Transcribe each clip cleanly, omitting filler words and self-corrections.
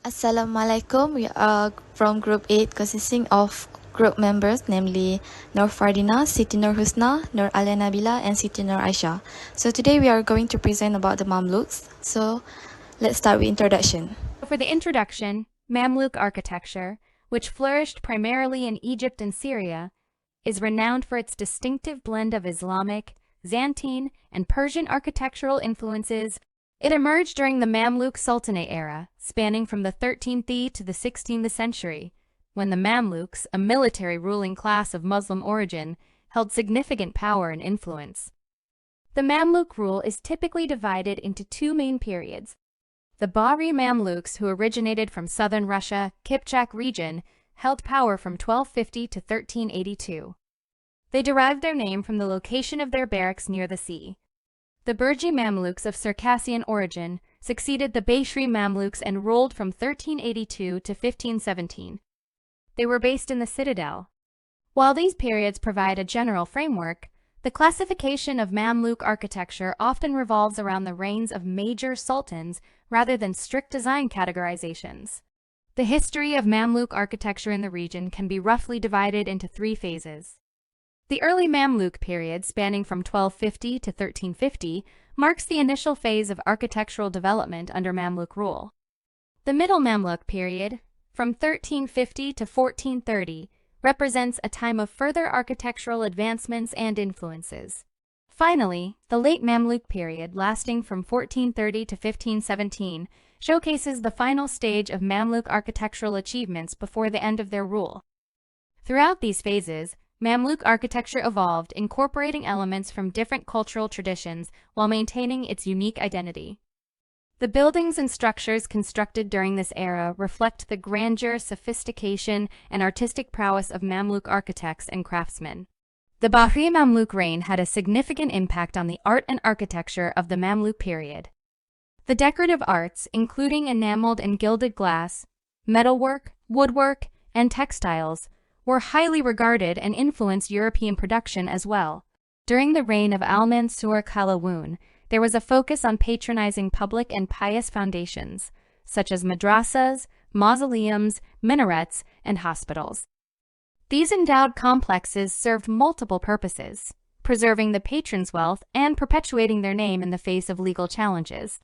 Assalamualaikum. We are from Group 8 consisting of group members namely Nur Fardina, Siti Nur Husna, Nur Alia Nabila and Siti Nur Aisha. So today we are going to present about the Mamluks. So let's start with introduction. For the introduction, Mamluk architecture, which flourished primarily in Egypt and Syria, is renowned for its distinctive blend of Islamic, Byzantine, and Persian architectural influences. It emerged during the Mamluk Sultanate era, spanning from the 13th to the 16th century, when the Mamluks, a military ruling class of Muslim origin, held significant power and influence. The Mamluk rule is typically divided into two main periods. The Bahri Mamluks, who originated from southern Russia, Kipchak region, held power from 1250 to 1382. They derived their name from the location of their barracks near the sea. The Burji Mamluks of Circassian origin succeeded the Bashri Mamluks and ruled from 1382 to 1517. They were based in the citadel. While these periods provide a general framework, the classification of Mamluk architecture often revolves around the reigns of major sultans rather than strict design categorizations. The history of Mamluk architecture in the region can be roughly divided into three phases. The early Mamluk period, spanning from 1250 to 1350, marks the initial phase of architectural development under Mamluk rule. The middle Mamluk period, from 1350 to 1430, represents a time of further architectural advancements and influences. Finally, the late Mamluk period, lasting from 1430 to 1517, showcases the final stage of Mamluk architectural achievements before the end of their rule. Throughout these phases, Mamluk architecture evolved, incorporating elements from different cultural traditions while maintaining its unique identity. The buildings and structures constructed during this era reflect the grandeur, sophistication, and artistic prowess of Mamluk architects and craftsmen. The Bahri Mamluk reign had a significant impact on the art and architecture of the Mamluk period. The decorative arts, including enameled and gilded glass, metalwork, woodwork, and textiles, were highly regarded and influenced European production as well. During the reign of Al-Mansur Qalawun, there was a focus on patronizing public and pious foundations, such as madrasas, mausoleums, minarets, and hospitals. These endowed complexes served multiple purposes, preserving the patron's wealth and perpetuating their name in the face of legal challenges.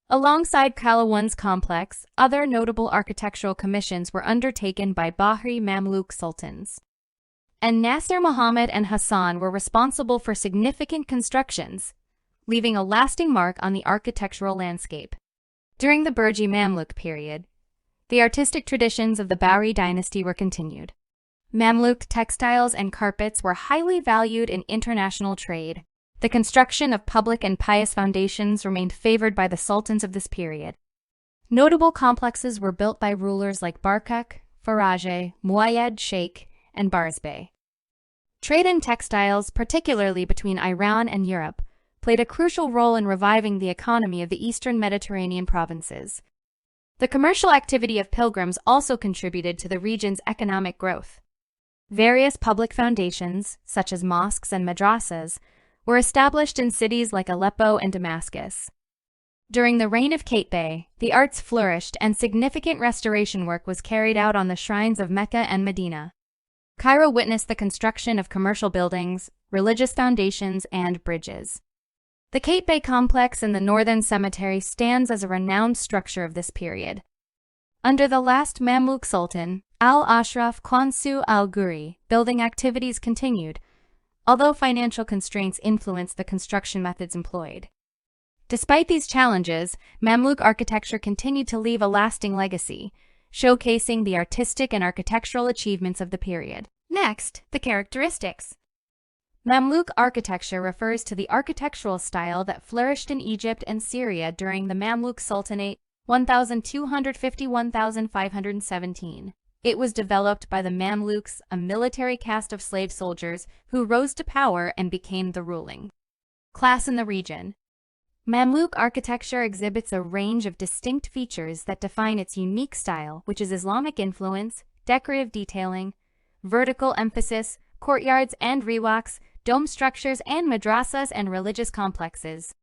Alongside Qalawun's complex, other notable architectural commissions were undertaken by Bahri Mamluk sultans. And Nasr Muhammad and Hassan were responsible for significant constructions, leaving a lasting mark on the architectural landscape. During the Burji Mamluk period, the artistic traditions of the Bahri dynasty were continued. Mamluk textiles and carpets were highly valued in international trade. The construction of public and pious foundations remained favored by the sultans of this period. Notable complexes were built by rulers like Barkak, FARAH, Muayyad Sheikh, and Barzbey. Trade in textiles, particularly between Iran and Europe, played a crucial role in reviving the economy of the eastern Mediterranean provinces. The commercial activity of pilgrims also contributed to the region's economic growth. Various public foundations, such as mosques and madrasas, were established in cities like Aleppo and Damascus. During the reign of Qaitbay, the arts flourished and significant restoration work was carried out on the shrines of Mecca and Medina. Cairo witnessed the construction of commercial buildings, religious foundations, and bridges. The Qaitbay complex in the northern cemetery stands as a renowned structure of this period. Under the last Mamluk Sultan, Al-Ashraf Qansu al-Ghuri, building activities continued, although financial constraints influenced the construction methods employed. Despite these challenges, Mamluk architecture continued to leave a lasting legacy, showcasing the artistic and architectural achievements of the period. Next, the characteristics. Mamluk architecture refers to the architectural style that flourished in Egypt and Syria during the Mamluk Sultanate 1250–1517. It was developed by the Mamluks, a military caste of slave soldiers who rose to power and became the ruling class in the region. Mamluk architecture exhibits a range of distinct features that define its unique style, which is Islamic influence, decorative detailing, vertical emphasis, courtyards and riwaks, dome structures, and madrasas and religious complexes.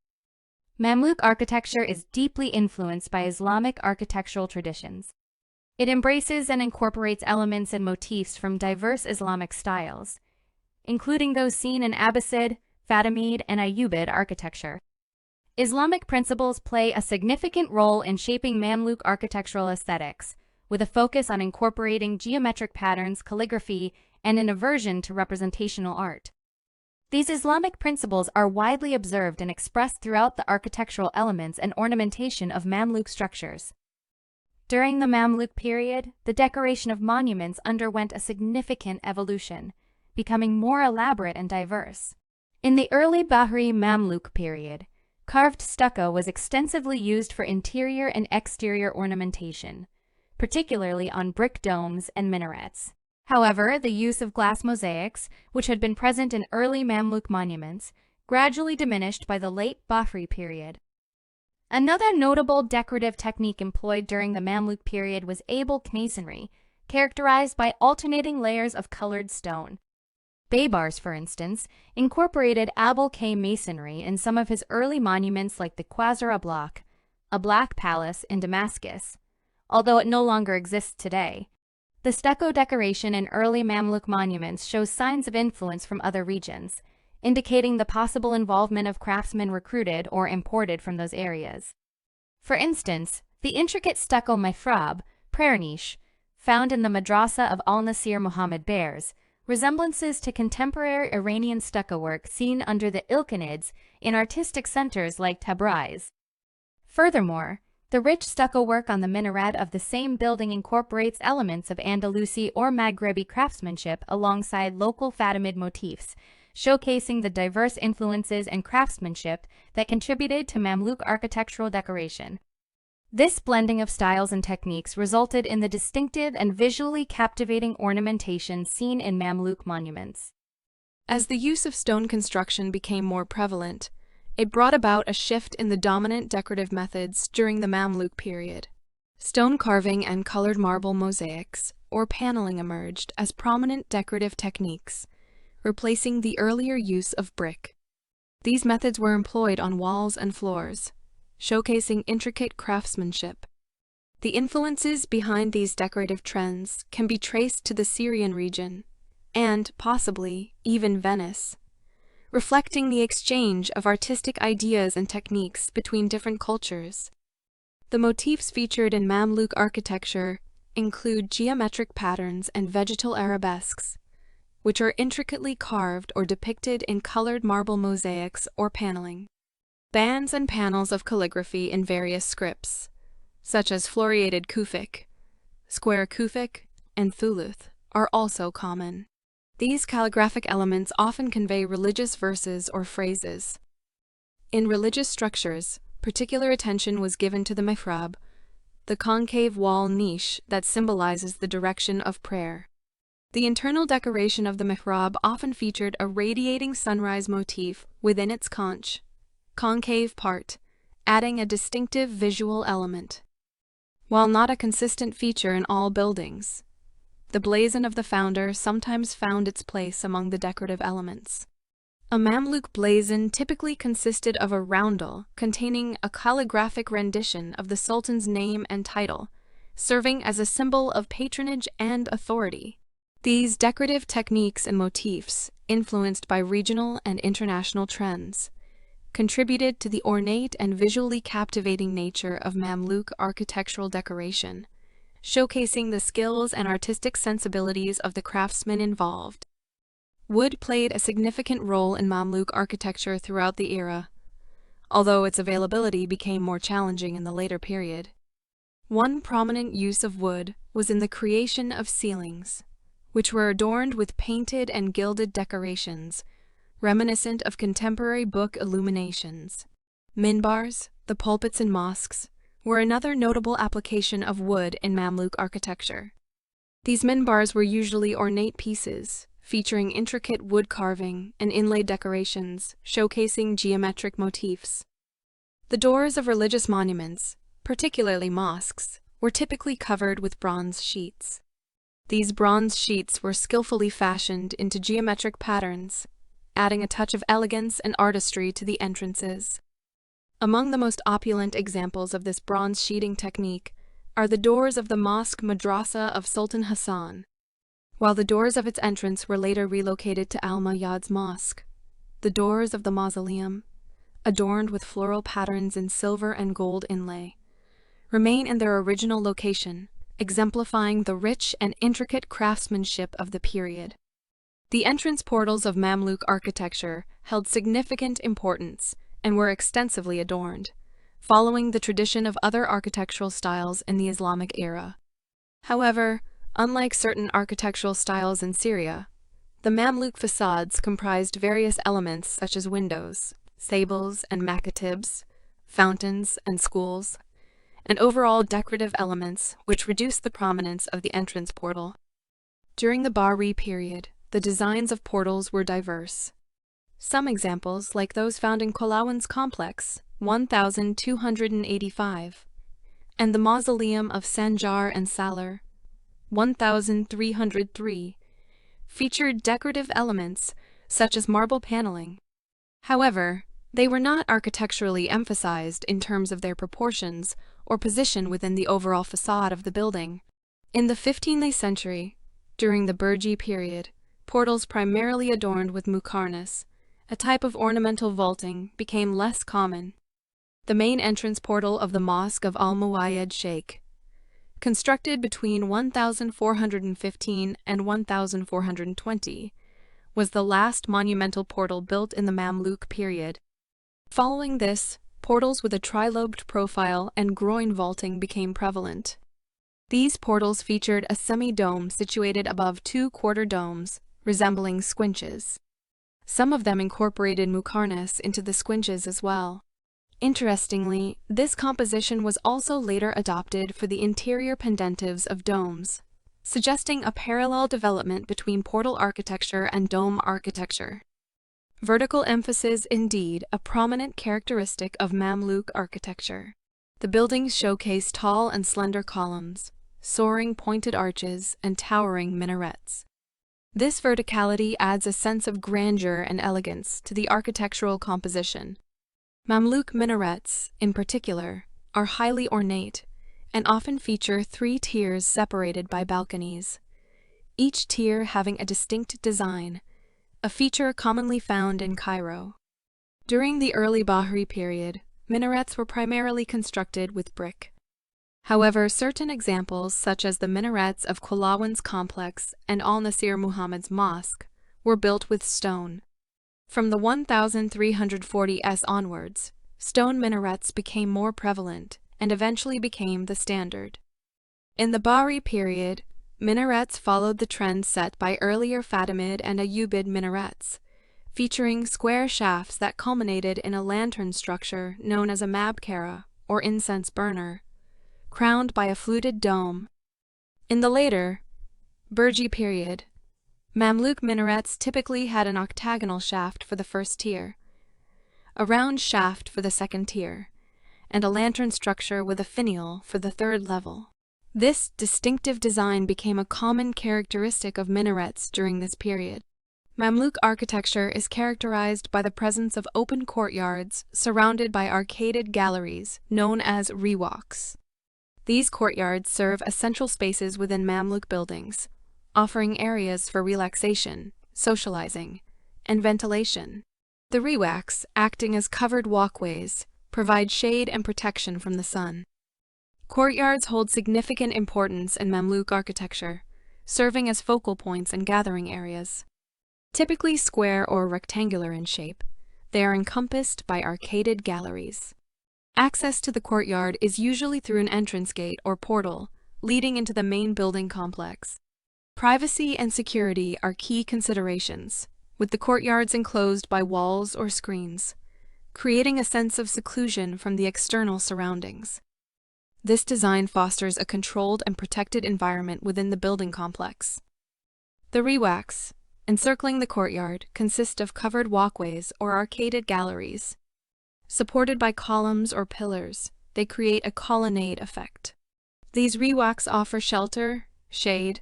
Mamluk architecture is deeply influenced by Islamic architectural traditions. It embraces and incorporates elements and motifs from diverse Islamic styles, including those seen in Abbasid, Fatimid, and Ayyubid architecture. Islamic principles play a significant role in shaping Mamluk architectural aesthetics, with a focus on incorporating geometric patterns, calligraphy, and an aversion to representational art. These Islamic principles are widely observed and expressed throughout the architectural elements and ornamentation of Mamluk structures. During the Mamluk period, the decoration of monuments underwent a significant evolution, becoming more elaborate and diverse. In the early Bahri Mamluk period, carved stucco was extensively used for interior and exterior ornamentation, particularly on brick domes and minarets. However, the use of glass mosaics, which had been present in early Mamluk monuments, gradually diminished by the late Bahri period. Another notable decorative technique employed during the Mamluk period was abulk masonry, characterized by alternating layers of colored stone. Baybars, for instance, incorporated abulk masonry in some of his early monuments like the Qasr Ablaq, a black palace in Damascus, although it no longer exists today. The stucco decoration in early Mamluk monuments shows signs of influence from other regions, indicating the possible involvement of craftsmen recruited or imported from those areas. For instance, the intricate stucco mihrab, prayer niche, found in the madrasa of Al-Nasir Muhammad bears resemblances to contemporary Iranian stucco work seen under the Ilkhanids in artistic centers like Tabriz. Furthermore, the rich stucco work on the minaret of the same building incorporates elements of Andalusi or Maghrebi craftsmanship alongside local Fatimid motifs, showcasing the diverse influences and craftsmanship that contributed to Mamluk architectural decoration. This blending of styles and techniques resulted in the distinctive and visually captivating ornamentation seen in Mamluk monuments. As the use of stone construction became more prevalent, it brought about a shift in the dominant decorative methods during the Mamluk period. Stone carving and colored marble mosaics, or paneling, emerged as prominent decorative techniques, replacing the earlier use of brick. These methods were employed on walls and floors, showcasing intricate craftsmanship. The influences behind these decorative trends can be traced to the Syrian region, and, possibly, even Venice, reflecting the exchange of artistic ideas and techniques between different cultures. The motifs featured in Mamluk architecture include geometric patterns and vegetal arabesques, which are intricately carved or depicted in colored marble mosaics or paneling. Bands and panels of calligraphy in various scripts, such as floriated Kufic, square Kufic, and thuluth, are also common. These calligraphic elements often convey religious verses or phrases. In religious structures, particular attention was given to the mihrab, the concave wall niche that symbolizes the direction of prayer. The internal decoration of the mihrab often featured a radiating sunrise motif within its concave part, adding a distinctive visual element. While not a consistent feature in all buildings, the blazon of the founder sometimes found its place among the decorative elements. A Mamluk blazon typically consisted of a roundel containing a calligraphic rendition of the sultan's name and title, serving as a symbol of patronage and authority. These decorative techniques and motifs, influenced by regional and international trends, contributed to the ornate and visually captivating nature of Mamluk architectural decoration, showcasing the skills and artistic sensibilities of the craftsmen involved. Wood played a significant role in Mamluk architecture throughout the era, although its availability became more challenging in the later period. One prominent use of wood was in the creation of ceilings, which were adorned with painted and gilded decorations, reminiscent of contemporary book illuminations. Minbars, the pulpits in mosques, were another notable application of wood in Mamluk architecture. These minbars were usually ornate pieces, featuring intricate wood carving and inlaid decorations, showcasing geometric motifs. The doors of religious monuments, particularly mosques, were typically covered with bronze sheets. These bronze sheets were skillfully fashioned into geometric patterns, adding a touch of elegance and artistry to the entrances. Among the most opulent examples of this bronze sheeting technique are the doors of the mosque Madrasa of Sultan Hassan. While the doors of its entrance were later relocated to Al-Mayyad's mosque, the doors of the mausoleum, adorned with floral patterns in silver and gold inlay, remain in their original location, exemplifying the rich and intricate craftsmanship of the period. The entrance portals of Mamluk architecture held significant importance and were extensively adorned, following the tradition of other architectural styles in the Islamic era. However, unlike certain architectural styles in Syria, the Mamluk facades comprised various elements such as windows, sables and makatibs, fountains and schools, and overall decorative elements which reduced the prominence of the entrance portal. During the Bahri period, the designs of portals were diverse. Some examples, like those found in Kolawan's complex, 1285, and the mausoleum of Sanjar and Salar, 1303, featured decorative elements such as marble paneling. However, they were not architecturally emphasized in terms of their proportions or position within the overall facade of the building. In the 15th century, during the Burji period, portals primarily adorned with muqarnas, a type of ornamental vaulting, became less common. The main entrance portal of the Mosque of Al-Muwayyad Sheikh, constructed between 1415 and 1420, was the last monumental portal built in the Mamluk period. Following this, portals with a trilobed profile and groin vaulting became prevalent. These portals featured a semi-dome situated above two quarter domes, resembling squinches. Some of them incorporated muqarnas into the squinches as well. Interestingly, this composition was also later adopted for the interior pendentives of domes, suggesting a parallel development between portal architecture and dome architecture. Vertical emphasis indeed a prominent characteristic of Mamluk architecture. The buildings showcase tall and slender columns, soaring pointed arches, and towering minarets. This verticality adds a sense of grandeur and elegance to the architectural composition. Mamluk minarets, in particular, are highly ornate and often feature 3 tiers separated by balconies, each tier having a distinct design, a feature commonly found in Cairo. During the early Bahri period, minarets were primarily constructed with brick. However, certain examples, such as the minarets of Kolawan's complex and Al-Nasir Muhammad's mosque, were built with stone. From the 1340s onwards, stone minarets became more prevalent and eventually became the standard. In the Bahri period, minarets followed the trend set by earlier Fatimid and Ayyubid minarets, featuring square shafts that culminated in a lantern structure known as a mabkara, or incense burner, crowned by a fluted dome. In the later Burji period, Mamluk minarets typically had an octagonal shaft for the first tier, a round shaft for the second tier, and a lantern structure with a finial for the third level. This distinctive design became a common characteristic of minarets during this period. Mamluk architecture is characterized by the presence of open courtyards surrounded by arcaded galleries known as riwaks. These courtyards serve as central spaces within Mamluk buildings, offering areas for relaxation, socializing, and ventilation. The riwaks, acting as covered walkways, provide shade and protection from the sun. Courtyards hold significant importance in Mamluk architecture, serving as focal points and gathering areas. Typically square or rectangular in shape, they are encompassed by arcaded galleries. Access to the courtyard is usually through an entrance gate or portal, leading into the main building complex. Privacy and security are key considerations, with the courtyards enclosed by walls or screens, creating a sense of seclusion from the external surroundings. This design fosters a controlled and protected environment within the building complex. The riwaks, encircling the courtyard, consist of covered walkways or arcaded galleries. Supported by columns or pillars, they create a colonnade effect. These riwaks offer shelter, shade,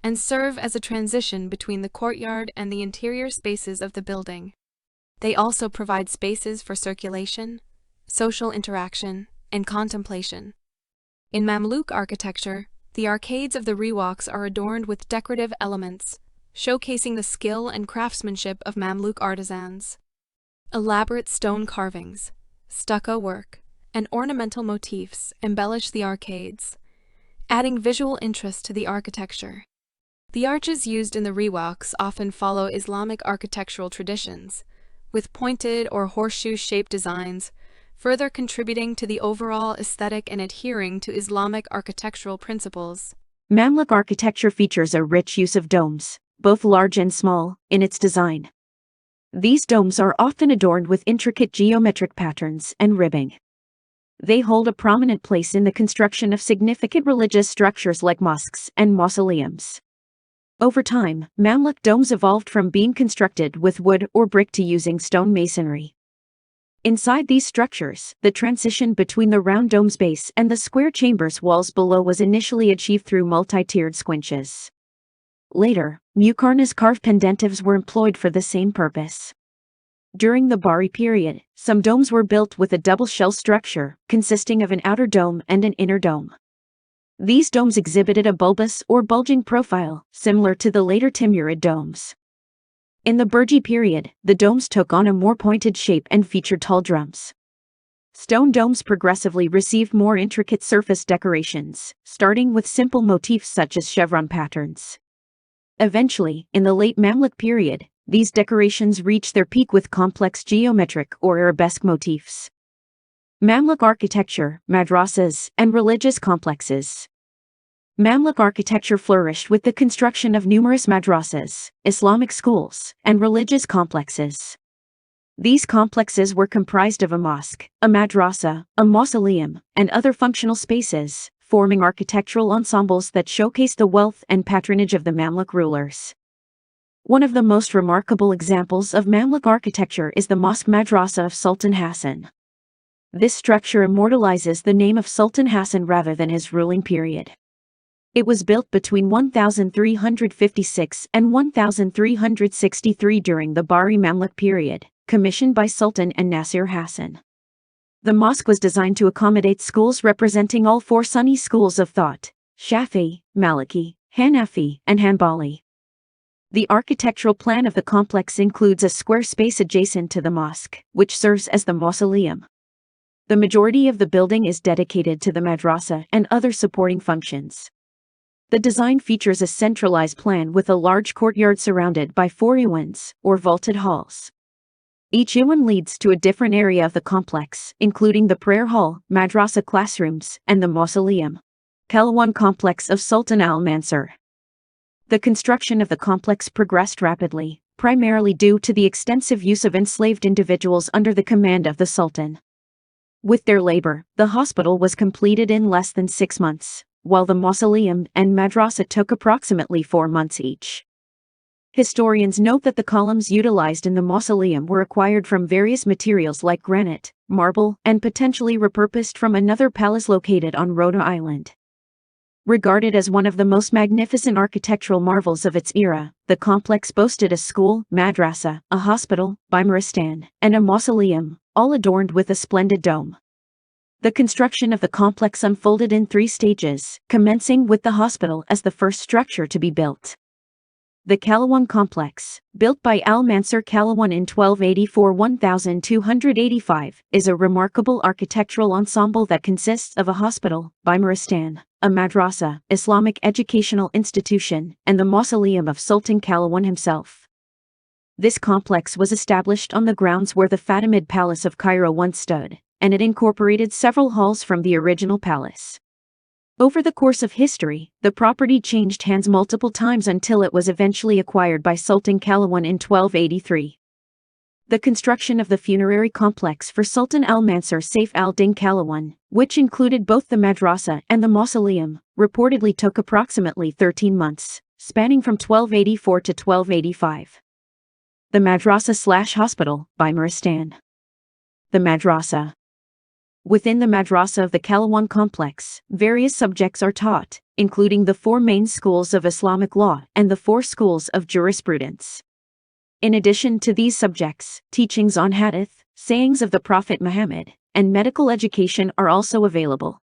and serve as a transition between the courtyard and the interior spaces of the building. They also provide spaces for circulation, social interaction, and contemplation. In Mamluk architecture, the arcades of the riwaks are adorned with decorative elements, showcasing the skill and craftsmanship of Mamluk artisans. Elaborate stone carvings, stucco work, and ornamental motifs embellish the arcades, adding visual interest to the architecture. The arches used in the riwaks often follow Islamic architectural traditions, with pointed or horseshoe-shaped designs, further contributing to the overall aesthetic and adhering to Islamic architectural principles. Mamluk architecture features a rich use of domes, both large and small, in its design. These domes are often adorned with intricate geometric patterns and ribbing. They hold a prominent place in the construction of significant religious structures like mosques and mausoleums. Over time, Mamluk domes evolved from being constructed with wood or brick to using stone masonry. Inside these structures, the transition between the round dome's base and the square chamber's walls below was initially achieved through multi-tiered squinches. Later, muqarnas carved pendentives were employed for the same purpose. During the Bari period, some domes were built with a double shell structure, consisting of an outer dome and an inner dome. These domes exhibited a bulbous or bulging profile, similar to the later Timurid domes. In the Burji period, the domes took on a more pointed shape and featured tall drums. Stone domes progressively received more intricate surface decorations, starting with simple motifs such as chevron patterns. Eventually, in the late Mamluk period, these decorations reached their peak with complex geometric or arabesque motifs. Mamluk architecture, madrasas, and religious complexes. Mamluk architecture flourished with the construction of numerous madrasas, Islamic schools, and religious complexes. These complexes were comprised of a mosque, a madrasa, a mausoleum, and other functional spaces, forming architectural ensembles that showcase the wealth and patronage of the Mamluk rulers. One of the most remarkable examples of Mamluk architecture is the mosque madrasa of Sultan Hassan. This structure immortalizes the name of Sultan Hassan rather than his ruling period. It was built between 1356 and 1363 during the Bari Mamluk period, commissioned by Sultan and Nasir Hassan. The mosque was designed to accommodate schools representing all four Sunni schools of thought: Shafi'i, Maliki, Hanafi, and Hanbali. The architectural plan of the complex includes a square space adjacent to the mosque, which serves as the mausoleum. The majority of the building is dedicated to the madrasa and other supporting functions. The design features a centralized plan with a large courtyard surrounded by 4 iwans, or vaulted halls. Each iwan leads to a different area of the complex, including the prayer hall, madrasa classrooms, and the mausoleum. Kalawan complex of Sultan al-Mansur. The construction of the complex progressed rapidly, primarily due to the extensive use of enslaved individuals under the command of the Sultan. With their labor, the hospital was completed in less than 6 months, while the mausoleum and madrasa took approximately 4 months each. Historians note that the columns utilized in the mausoleum were acquired from various materials like granite, marble, and potentially repurposed from another palace located on Rhoda Island. Regarded as one of the most magnificent architectural marvels of its era, the complex boasted a school, madrasa, a hospital, bimaristan, and a mausoleum, all adorned with a splendid dome. The construction of the complex unfolded in 3 stages, commencing with the hospital as the first structure to be built. The Kalawan complex, built by Al-Mansur Kalawan in 1284-1285, is a remarkable architectural ensemble that consists of a hospital, bimaristan, a madrasa, Islamic educational institution, and the mausoleum of Sultan Kalawan himself. This complex was established on the grounds where the Fatimid Palace of Cairo once stood, and it incorporated several halls from the original palace. Over the course of history, the property changed hands multiple times until it was eventually acquired by Sultan Kalawan in 1283. The construction of the funerary complex for Sultan al-Mansur Saif al-Din Kalawan, which included both the madrasa and the mausoleum, reportedly took approximately 13 months, spanning from 1284 to 1285. The madrasa/hospital, bimaristan. The madrasa. Within the madrasa of the Kalawan complex, various subjects are taught, including the 4 main schools of Islamic law and the 4 schools of jurisprudence. In addition to these subjects, teachings on hadith, sayings of the Prophet Muhammad, and medical education are also available.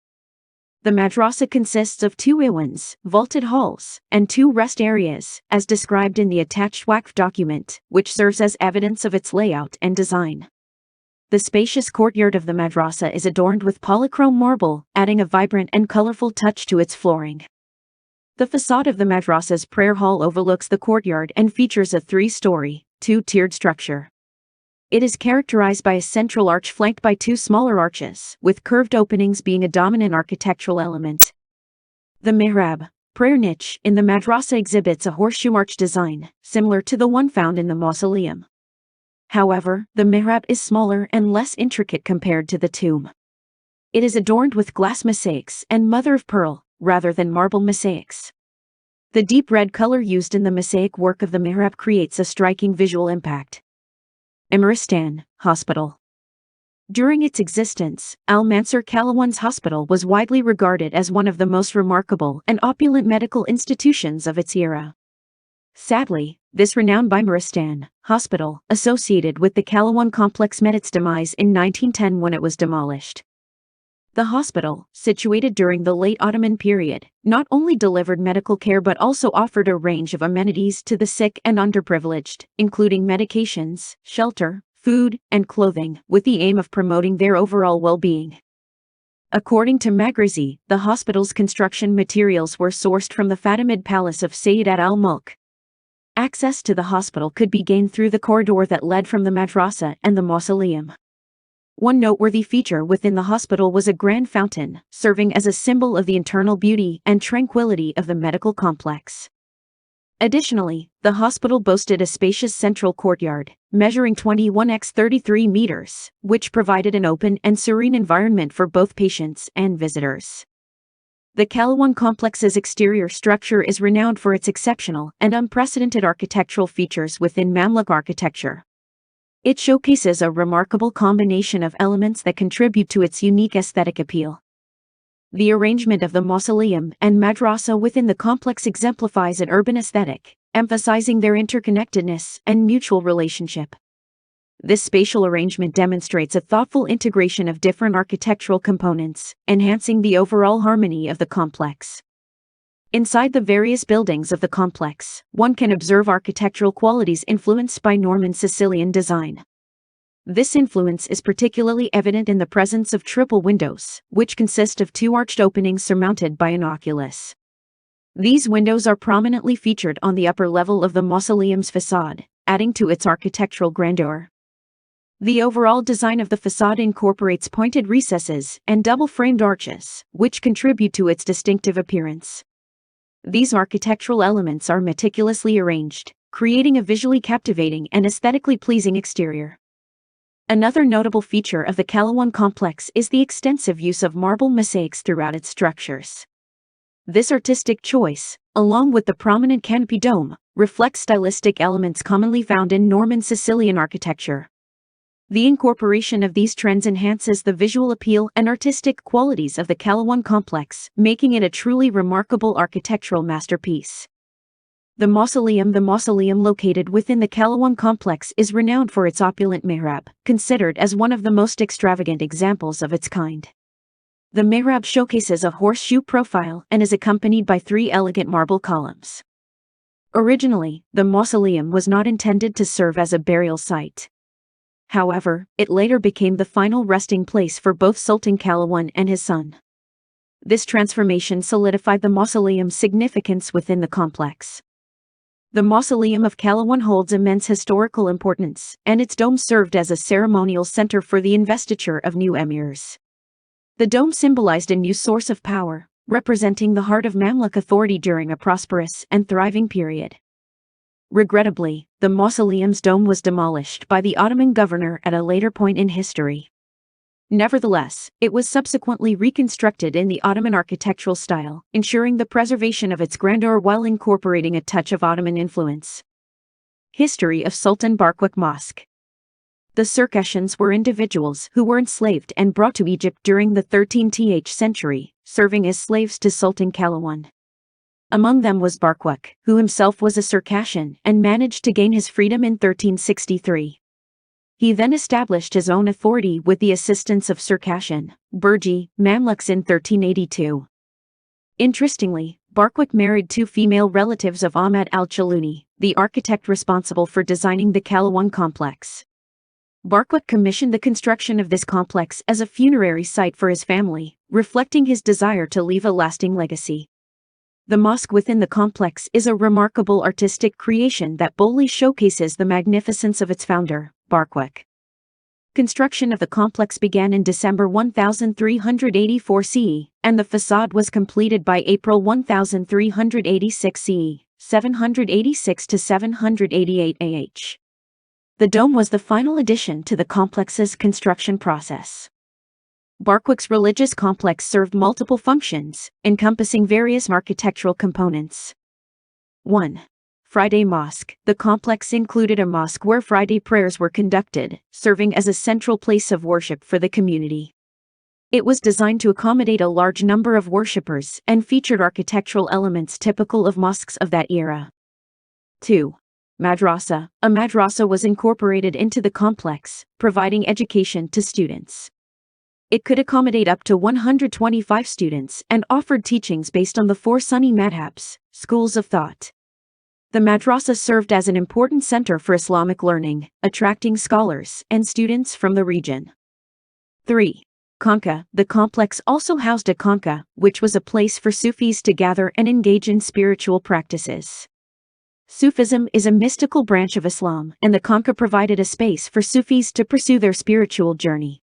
The madrasa consists of 2 iwans, vaulted halls, and 2 rest areas, as described in the attached Waqf document, which serves as evidence of its layout and design. The spacious courtyard of the madrasa is adorned with polychrome marble, adding a vibrant and colorful touch to its flooring. The facade of the madrasa's prayer hall overlooks the courtyard and features a 3-story, 2-tiered structure. It is characterized by a central arch flanked by 2 smaller arches, with curved openings being a dominant architectural element. The mihrab, prayer niche, in the madrasa exhibits a horseshoe arch design, similar to the one found in the mausoleum. However, the mihrab is smaller and less intricate compared to the tomb. It is adorned with glass mosaics and mother-of-pearl, rather than marble mosaics. The deep red color used in the mosaic work of the mihrab creates a striking visual impact. Emiristan Hospital. During its existence, Al-Mansur Kalawan's hospital was widely regarded as one of the most remarkable and opulent medical institutions of its era. Sadly, this renowned Emiristan Hospital, associated with the Kalawan complex, met its demise in 1910 when it was demolished. The hospital, situated during the late Ottoman period, not only delivered medical care but also offered a range of amenities to the sick and underprivileged, including medications, shelter, food, and clothing, with the aim of promoting their overall well-being. According to Magrizi, the hospital's construction materials were sourced from the Fatimid palace of Sayyid al-Mulk. Access to the hospital could be gained through the corridor that led from the madrasa and the mausoleum. One noteworthy feature within the hospital was a grand fountain, serving as a symbol of the internal beauty and tranquility of the medical complex. Additionally, the hospital boasted a spacious central courtyard, measuring 21 x 33 meters, which provided an open and serene environment for both patients and visitors. The Kalawan complex's exterior structure is renowned for its exceptional and unprecedented architectural features within Mamluk architecture. It showcases a remarkable combination of elements that contribute to its unique aesthetic appeal. The arrangement of the mausoleum and madrasa within the complex exemplifies an urban aesthetic, emphasizing their interconnectedness and mutual relationship. This spatial arrangement demonstrates a thoughtful integration of different architectural components, enhancing the overall harmony of the complex. Inside the various buildings of the complex, one can observe architectural qualities influenced by Norman Sicilian design. This influence is particularly evident in the presence of triple windows, which consist of 2 arched openings surmounted by an oculus. These windows are prominently featured on the upper level of the mausoleum's facade, adding to its architectural grandeur. The overall design of the facade incorporates pointed recesses and double-framed arches, which contribute to its distinctive appearance. These architectural elements are meticulously arranged, creating a visually captivating and aesthetically pleasing exterior. Another notable feature of the Kalawan complex is the extensive use of marble mosaics throughout its structures. This artistic choice, along with the prominent canopy dome, reflects stylistic elements commonly found in Norman Sicilian architecture. The incorporation of these trends enhances the visual appeal and artistic qualities of the Kalawan complex, making it a truly remarkable architectural masterpiece. The mausoleum located within the Kalawan complex is renowned for its opulent mihrab, considered as one of the most extravagant examples of its kind. The mihrab showcases a horseshoe profile and is accompanied by 3 elegant marble columns. Originally, the mausoleum was not intended to serve as a burial site. However, it later became the final resting place for both Sultan Kalawan and his son. This transformation solidified the mausoleum's significance within the complex. The mausoleum of Kalawan holds immense historical importance, and its dome served as a ceremonial center for the investiture of new emirs. The dome symbolized a new source of power, representing the heart of Mamluk authority during a prosperous and thriving period. Regrettably, the mausoleum's dome was demolished by the Ottoman governor at a later point in history. Nevertheless, it was subsequently reconstructed in the Ottoman architectural style, ensuring the preservation of its grandeur while incorporating a touch of Ottoman influence. History of Sultan Barquq Mosque. The Circassians were individuals who were enslaved and brought to Egypt during the 13th century, serving as slaves to Sultan Kalawan. Among them was Barquq, who himself was a Circassian and managed to gain his freedom in 1363. He then established his own authority with the assistance of Circassian, Burji, Mamluks in 1382. Interestingly, Barkwik married two female relatives of Ahmad al-Chaluni, the architect responsible for designing the Kalawang complex. Barkwik commissioned the construction of this complex as a funerary site for his family, reflecting his desire to leave a lasting legacy. The mosque within the complex is a remarkable artistic creation that boldly showcases the magnificence of its founder, Barkwik. Construction of the complex began in December 1384 CE, and the facade was completed by April 1386 CE, 786 to 788 AH. The dome was the final addition to the complex's construction process. Barkwik's religious complex served multiple functions, encompassing various architectural components. 1. Friday Mosque. The complex included a mosque where Friday prayers were conducted, serving as a central place of worship for the community. It was designed to accommodate a large number of worshippers and featured architectural elements typical of mosques of that era. 2. Madrasa. A madrasa was incorporated into the complex, providing education to students. It could accommodate up to 125 students and offered teachings based on the four Sunni madhabs, schools of thought. The madrasa served as an important center for Islamic learning, attracting scholars and students from the region. 3. Khanqa. The complex also housed a khanqa, which was a place for Sufis to gather and engage in spiritual practices. Sufism is a mystical branch of Islam, and the khanqa provided a space for Sufis to pursue their spiritual journey.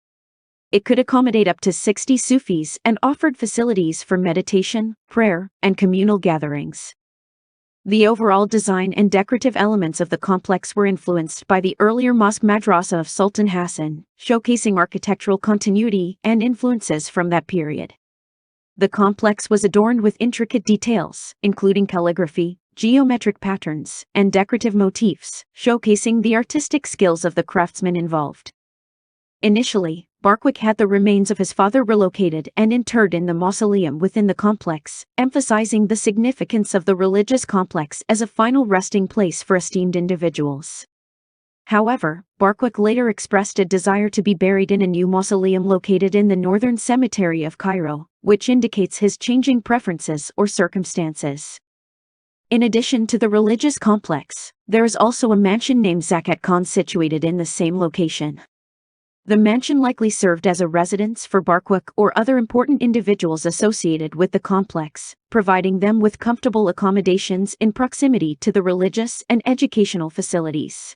It could accommodate up to 60 Sufis and offered facilities for meditation, prayer, and communal gatherings. The overall design and decorative elements of the complex were influenced by the earlier mosque madrasa of Sultan Hassan, showcasing architectural continuity and influences from that period. The complex was adorned with intricate details, including calligraphy, geometric patterns, and decorative motifs, showcasing the artistic skills of the craftsmen involved. Initially, Barkwik had the remains of his father relocated and interred in the mausoleum within the complex, emphasizing the significance of the religious complex as a final resting place for esteemed individuals. However, Barkwik later expressed a desire to be buried in a new mausoleum located in the northern cemetery of Cairo, which indicates his changing preferences or circumstances. In addition to the religious complex, there is also a mansion named Zakat Khan situated in the same location. The mansion likely served as a residence for Barkwik or other important individuals associated with the complex, providing them with comfortable accommodations in proximity to the religious and educational facilities.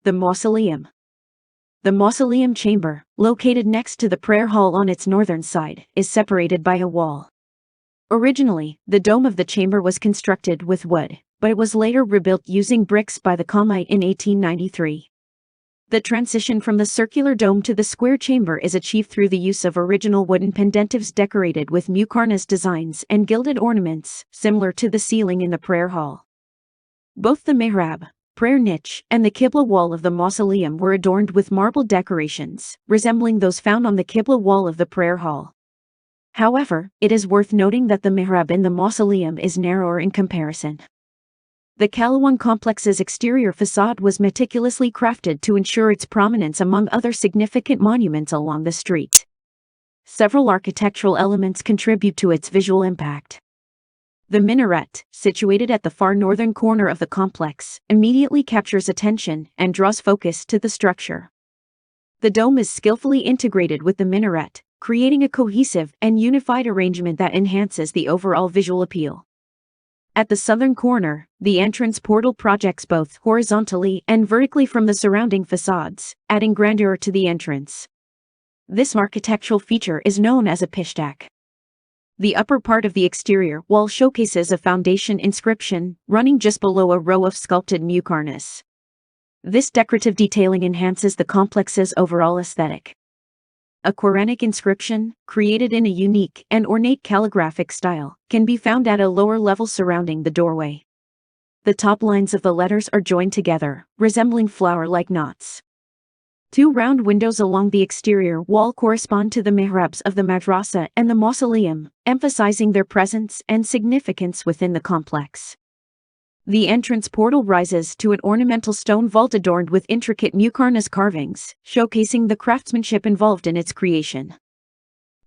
The mausoleum. The mausoleum chamber, located next to the prayer hall on its northern side, is separated by a wall. Originally, the dome of the chamber was constructed with wood, but it was later rebuilt using bricks by the Qamite in 1893. The transition from the circular dome to the square chamber is achieved through the use of original wooden pendentives decorated with muqarnas designs and gilded ornaments, similar to the ceiling in the prayer hall. Both the mihrab, prayer niche, and the qibla wall of the mausoleum were adorned with marble decorations, resembling those found on the qibla wall of the prayer hall. However, it is worth noting that the mihrab in the mausoleum is narrower in comparison. The Kalawang complex's exterior facade was meticulously crafted to ensure its prominence among other significant monuments along the street. Several architectural elements contribute to its visual impact. The minaret, situated at the far northern corner of the complex, immediately captures attention and draws focus to the structure. The dome is skillfully integrated with the minaret, creating a cohesive and unified arrangement that enhances the overall visual appeal. At the southern corner, the entrance portal projects both horizontally and vertically from the surrounding facades, adding grandeur to the entrance. This architectural feature is known as a pishtak. The upper part of the exterior wall showcases a foundation inscription, running just below a row of sculpted muqarnas. This decorative detailing enhances the complex's overall aesthetic. A Quranic inscription, created in a unique and ornate calligraphic style, can be found at a lower level surrounding the doorway. The top lines of the letters are joined together, resembling flower-like knots. Two round windows along the exterior wall correspond to the mihrabs of the madrasa and the mausoleum, emphasizing their presence and significance within the complex. The entrance portal rises to an ornamental stone vault adorned with intricate muqarnas carvings, showcasing the craftsmanship involved in its creation.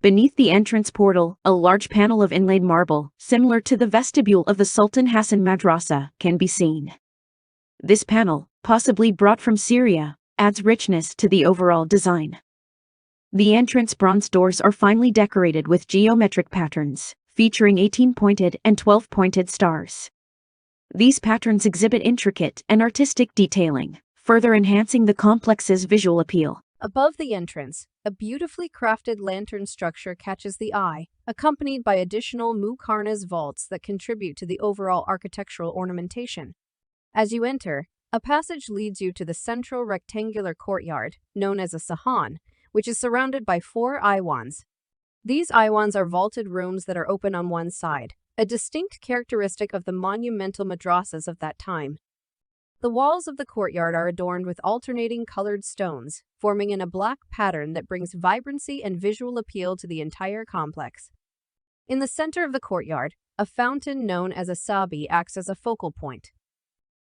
Beneath the entrance portal, a large panel of inlaid marble, similar to the vestibule of the Sultan Hassan Madrasa, can be seen. This panel, possibly brought from Syria, adds richness to the overall design. The entrance bronze doors are finely decorated with geometric patterns, featuring 18-pointed and 12-pointed stars. These patterns exhibit intricate and artistic detailing, further enhancing the complex's visual appeal. Above the entrance, a beautifully crafted lantern structure catches the eye, accompanied by additional muqarnas vaults that contribute to the overall architectural ornamentation. As you enter, a passage leads you to the central rectangular courtyard, known as a sahan, which is surrounded by 4 iwans. These iwans are vaulted rooms that are open on one side, a distinct characteristic of the monumental madrasas of that time. The walls of the courtyard are adorned with alternating colored stones, forming in a black pattern that brings vibrancy and visual appeal to the entire complex. In the center of the courtyard, a fountain known as a sabi acts as a focal point.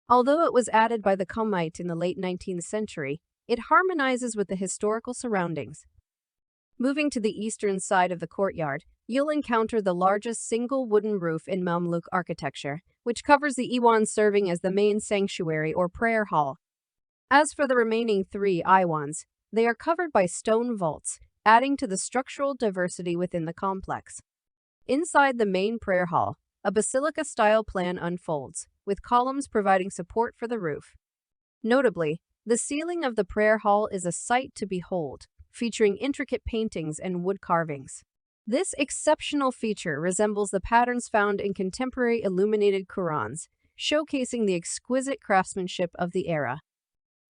Although it was added by the Qamite in the late 19th century, it harmonizes with the historical surroundings. Moving to the eastern side of the courtyard, you'll encounter the largest single wooden roof in Mamluk architecture, which covers the iwan serving as the main sanctuary or prayer hall. As for the remaining 3 iwans, they are covered by stone vaults, adding to the structural diversity within the complex. Inside the main prayer hall, a basilica-style plan unfolds, with columns providing support for the roof. Notably, the ceiling of the prayer hall is a sight to behold, featuring intricate paintings and wood carvings. This exceptional feature resembles the patterns found in contemporary illuminated Qurans, showcasing the exquisite craftsmanship of the era.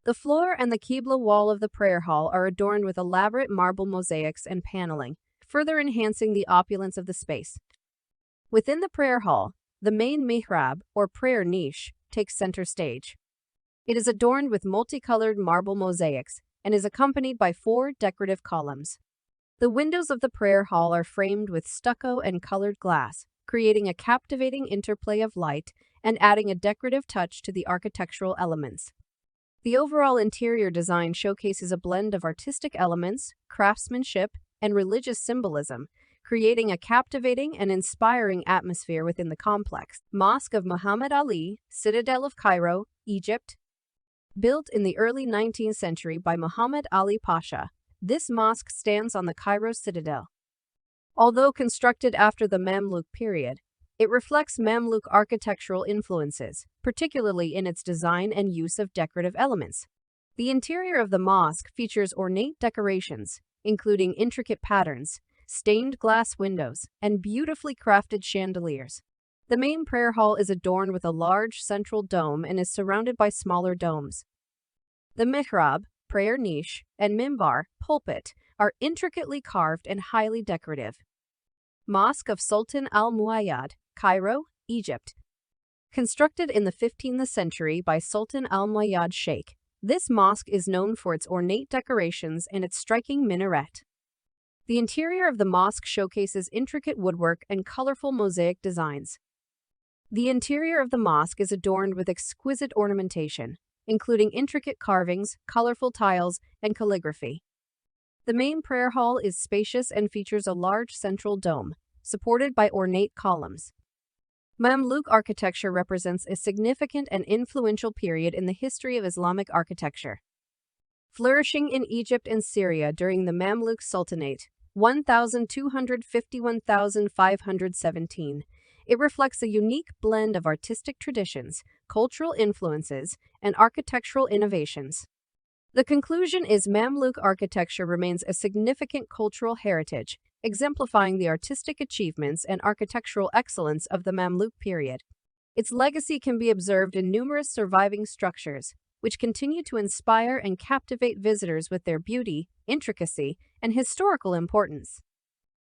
The floor and the Qibla wall of the prayer hall are adorned with elaborate marble mosaics and paneling, further enhancing the opulence of the space. Within the prayer hall, the main mihrab, or prayer niche, takes center stage. It is adorned with multicolored marble mosaics and is accompanied by 4 decorative columns. The windows of the prayer hall are framed with stucco and colored glass, creating a captivating interplay of light and adding a decorative touch to the architectural elements. The overall interior design showcases a blend of artistic elements, craftsmanship, and religious symbolism, creating a captivating and inspiring atmosphere within the complex. Mosque of Muhammad Ali, Citadel of Cairo, Egypt. Built in the early 19th century by Muhammad Ali Pasha, this mosque stands on the Cairo citadel. Although constructed after the Mamluk period, it reflects Mamluk architectural influences, particularly in its design and use of decorative elements. The interior of the mosque features ornate decorations, including intricate patterns, stained glass windows, and beautifully crafted chandeliers. The main prayer hall is adorned with a large central dome and is surrounded by smaller domes. The mihrab, prayer niche, and mimbar, pulpit, are intricately carved and highly decorative. Mosque of Sultan al-Muayyad, Cairo, Egypt. Constructed in the 15th century by Sultan al-Muayyad Sheikh, this mosque is known for its ornate decorations and its striking minaret. The interior of the mosque showcases intricate woodwork and colorful mosaic designs. The interior of the mosque is adorned with exquisite ornamentation, including intricate carvings, colorful tiles, and calligraphy. The main prayer hall is spacious and features a large central dome, supported by ornate columns. Mamluk architecture represents a significant and influential period in the history of Islamic architecture. Flourishing in Egypt and Syria during the Mamluk Sultanate, 1250–1517, it reflects a unique blend of artistic traditions, cultural influences, and architectural innovations. The conclusion is Mamluk architecture remains a significant cultural heritage, exemplifying the artistic achievements and architectural excellence of the Mamluk period. Its legacy can be observed in numerous surviving structures, which continue to inspire and captivate visitors with their beauty, intricacy, and historical importance.